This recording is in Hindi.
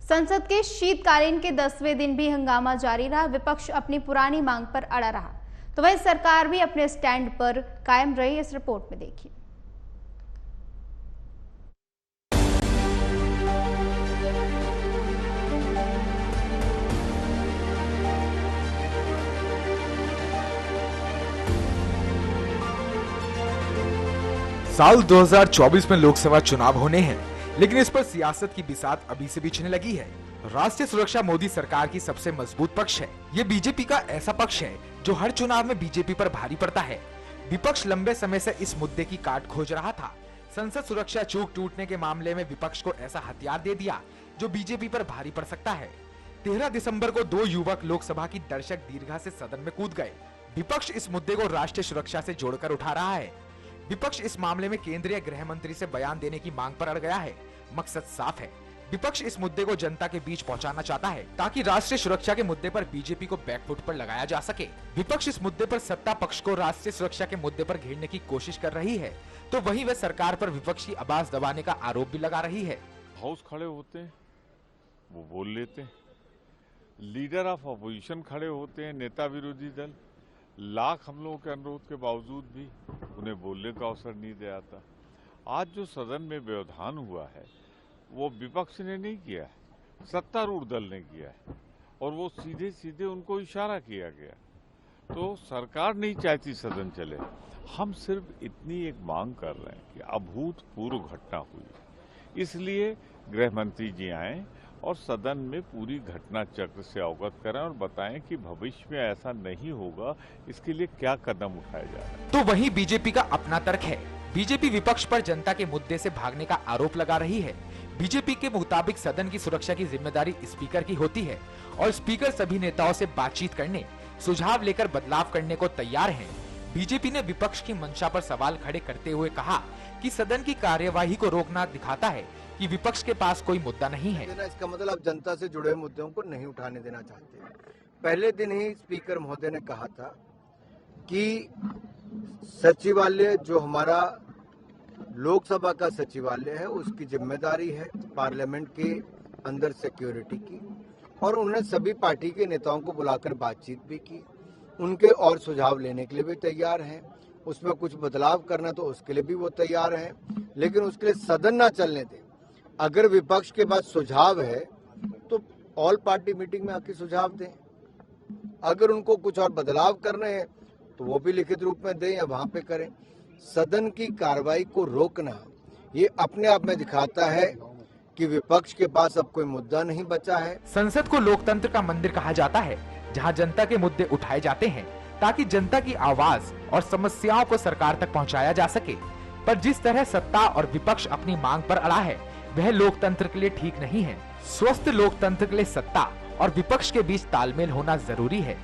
संसद के शीतकालीन के 10वें दिन भी हंगामा जारी रहा। विपक्ष अपनी पुरानी मांग पर अड़ा रहा, तो वही सरकार भी अपने स्टैंड पर कायम रही। इस रिपोर्ट में देखिए। साल 2024 में लोकसभा चुनाव होने हैं, लेकिन इस पर सियासत की बिसात अभी से बिछने लगी है। राष्ट्रीय सुरक्षा मोदी सरकार की सबसे मजबूत पक्ष है। ये बीजेपी का ऐसा पक्ष है जो हर चुनाव में बीजेपी पर भारी पड़ता है। विपक्ष लंबे समय से इस मुद्दे की काट खोज रहा था। संसद सुरक्षा चूक टूटने के मामले में विपक्ष को ऐसा हथियार दे दिया जो बीजेपी पर भारी पड़ सकता है। 13 दिसंबर को 2 युवक लोकसभा की दर्शक दीर्घा से सदन में कूद गए। विपक्ष इस मुद्दे को राष्ट्रीय सुरक्षा से जोड़कर उठा रहा है। विपक्ष इस मामले में केंद्रीय गृह मंत्री से बयान देने की मांग पर अड़ गया है। मकसद साफ है, विपक्ष इस मुद्दे को जनता के बीच पहुंचाना चाहता है ताकि राष्ट्रीय सुरक्षा के मुद्दे पर बीजेपी को बैकफुट पर लगाया जा सके। विपक्ष इस मुद्दे पर सत्ता पक्ष को राष्ट्रीय सुरक्षा के मुद्दे पर घेरने की कोशिश कर रही है, तो वहीं वह सरकार पर विपक्ष की आवाज दबाने का आरोप भी लगा रही है। हाउस खड़े होते हैं, वो बोल लेते हैं। लीडर ऑफ अपोजिशन खड़े होते हैं, नेता विरोधी दल, लाख हम लोगों के अनुरोध के बावजूद भी उन्हें बोलने का अवसर नहीं दिया जाता। आज जो सदन में व्यवधान हुआ है वो विपक्ष ने नहीं किया है, सत्तारूढ़ दल ने किया है, और वो सीधे सीधे उनको इशारा किया गया। तो सरकार नहीं चाहती सदन चले। हम सिर्फ इतनी एक मांग कर रहे हैं कि अभूतपूर्व घटना हुई, इसलिए गृह मंत्री जी आए और सदन में पूरी घटना चक्र से अवगत करें और बताएं कि भविष्य में ऐसा नहीं होगा, इसके लिए क्या कदम उठाए जा रहे हैं। तो वहीं बीजेपी का अपना तर्क है। बीजेपी विपक्ष पर जनता के मुद्दे से भागने का आरोप लगा रही है। बीजेपी के मुताबिक सदन की सुरक्षा की जिम्मेदारी स्पीकर की होती है और स्पीकर सभी नेताओं से बातचीत करने, सुझाव लेकर बदलाव करने को तैयार हैं। बीजेपी ने विपक्ष की मंशा पर सवाल खड़े करते हुए कहा कि सदन की कार्यवाही को रोकना दिखाता है कि विपक्ष के पास कोई मुद्दा नहीं है। इसका मतलब जनता से जुड़े मुद्दों को नहीं उठाने देना चाहते। पहले दिन ही स्पीकर महोदय ने कहा था कि सचिवालय जो हमारा लोकसभा का सचिवालय है उसकी जिम्मेदारी है पार्लियामेंट के अंदर सिक्योरिटी की, और उन्होंने सभी पार्टी के नेताओं को बुलाकर बातचीत भी की। उनके और सुझाव लेने के लिए भी तैयार हैं, उसमें कुछ बदलाव करना तो उसके लिए भी वो तैयार हैं, लेकिन उसके लिए सदन ना चलने दें। अगर विपक्ष के पास सुझाव है तो ऑल पार्टी मीटिंग में आके सुझाव दें। अगर उनको कुछ और बदलाव करने हैं तो वो भी लिखित रूप में दें या वहां पे करें। सदन की कार्रवाई को रोकना ये अपने आप में दिखाता है कि विपक्ष के पास अब कोई मुद्दा नहीं बचा है। संसद को लोकतंत्र का मंदिर कहा जाता है, जहां जनता के मुद्दे उठाए जाते हैं ताकि जनता की आवाज और समस्याओं को सरकार तक पहुंचाया जा सके। पर जिस तरह सत्ता और विपक्ष अपनी मांग पर अड़ा है वह लोकतंत्र के लिए ठीक नहीं है। स्वस्थ लोकतंत्र के लिए सत्ता और विपक्ष के बीच तालमेल होना जरूरी है।